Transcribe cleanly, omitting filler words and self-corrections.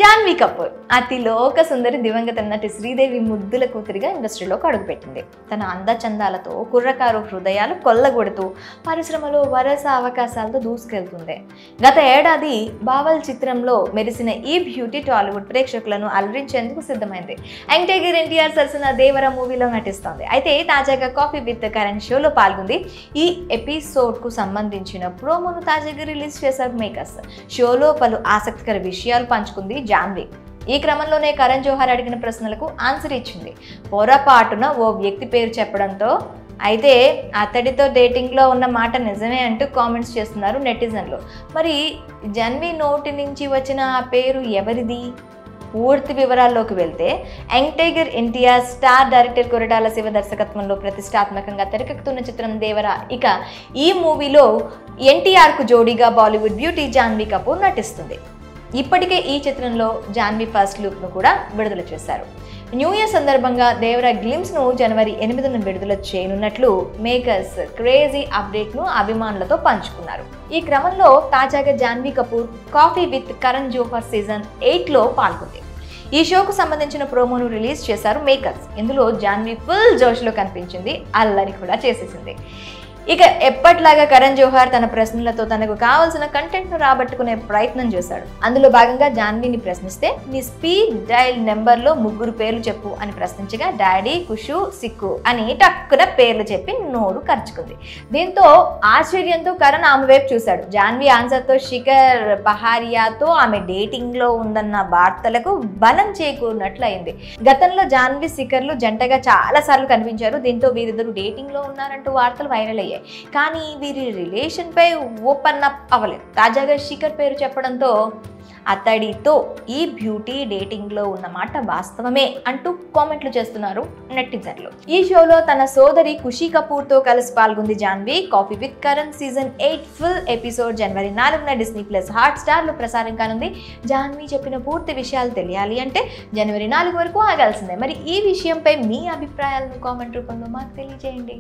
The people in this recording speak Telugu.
జాన్వీ కపూర్ అతి లోక సుందరి దివంగత నటి శ్రీదేవి ముద్దుల కూతురిగా ఇండస్ట్రీలోకి అడుగుపెట్టింది. తన అందచందాలతో కుర్రకారు హృదయాలు కొల్లగొడుతూ పరిశ్రమలో వరుస అవకాశాలతో దూసుకెళ్తుంది. గత ఏడాది బావల్ చిత్రంలో మెరిసిన ఈ బ్యూటీ టాలీవుడ్ ప్రేక్షకులను అలరించేందుకు సిద్ధమైంది. యంగ్ టైగర్ ఎన్టీఆర్ సరసన దేవర మూవీలో నటిస్తోంది. అయితే తాజాగా కాఫీ విత్ కరణ్ షోలో పాల్గొంది. ఈ ఎపిసోడ్ కు సంబంధించిన ప్రోమోను తాజాగా రిలీజ్ చేశారు మేకర్స్. షోలో పలు ఆసక్తికర విషయాలు పంచుకుంది జాన్వీ. ఈ క్రమంలోనే కరణ్ జోహర్ అడిగిన ప్రశ్నలకు ఆన్సర్ ఇచ్చింది. పొరపాటున ఓ వ్యక్తి పేరు చెప్పడంతో అయితే అతడితో డేటింగ్లో ఉన్న మాట నిజమే అంటూ కామెంట్స్ చేస్తున్నారు నెటిజన్లు. మరి జాన్వీ నోటి నుంచి వచ్చిన ఆ పేరు ఎవరిది? పూర్తి వివరాల్లోకి వెళ్తే young tiger NTR star director Koratala Shiva దర్శకత్వంలో ప్రతిష్టాత్మకంగా తెరకెక్కుతున్న చిత్రం దేవర. ఇక ఈ మూవీలో ఎన్టీఆర్కు జోడీగా బాలీవుడ్ బ్యూటీ జాన్వీ కపూర్ నటిస్తుంది. ఇప్పటికే ఈ చిత్రంలో జాన్వీ ఫస్ట్ లుక్ను కూడా విడుదల చేశారు. న్యూ ఇయర్ సందర్భంగా దేవర గ్లిమ్స్ను జనవరి 8న విడుదల చేయనున్నట్లు మేకర్స్ క్రేజీ అప్డేట్ను అభిమానులతో పంచుకున్నారు. ఈ క్రమంలో తాజాగా Janhvi Kapoor Koffee with Karan Johar season 8లో పాల్గొంది. ఈ షోకు సంబంధించిన ప్రోమోను రిలీజ్ చేశారు మేకర్స్. ఇందులో జాన్వీ ఫుల్ జోష్లో కనిపించింది, అల్లరి కూడా చేసేసింది. ఇక ఎప్పట్లాగా కరణ్ జోహర్ తన ప్రశ్నలతో తనకు కావాల్సిన కంటెంట్ను రాబట్టుకునే ప్రయత్నం చేశాడు. అందులో భాగంగా జాన్వీని ప్రశ్నిస్తే నీ స్పీడ్ డయల్ నెంబర్లో 3 పేర్లు చెప్పు అని ప్రశ్నించగా డాడీ, కుషు, సిక్కు అని టక్కున పేర్లు చెప్పి నోరు ఖర్చుకుంది. దీంతో ఆశ్చర్యంతో కరణ్ ఆమె వైపు చూశాడు. జాన్వీ ఆన్సర్తో శిఖర్ పహారియాతో ఆమె డేటింగ్లో ఉందన్న వార్తలకు బలం చేకూరినట్లు అయింది. గతంలో జాన్వీ శిఖర్లు జంటగా చాలా సార్లు కనిపించారు. దీంతో వీరిద్దరు డేటింగ్లో ఉన్నారంటూ వార్తలు వైరల్ అయ్యాయి. కానీ వీరి రిలేషన్ పై ఓపెన్ అప్ అవ్వలేదు. తాజాగా శిఖర్ పేరు చెప్పడంతో అతడితో ఈ బ్యూటీ డేటింగ్ లో ఉన్నమాట వాస్తవమే అంటూ కామెంట్లు చేస్తున్నారు నెటిజన్లు. ఈ షోలో తన సోదరి ఖుషీ కపూర్ తో కలిసి పాల్గొంది Janhvi. Koffee with Karan season 8 full episode జనవరి 4న Disney+ Hotstar లో ప్రసారం కానుంది. జాన్వీ చెప్పిన పూర్తి విషయాలు తెలియాలి అంటే జనవరి 4 వరకు ఆగాల్సిందే. మరి ఈ విషయంపై మీ అభిప్రాయాలను కామెంట్ రూపంలో మాకు తెలియజేయండి.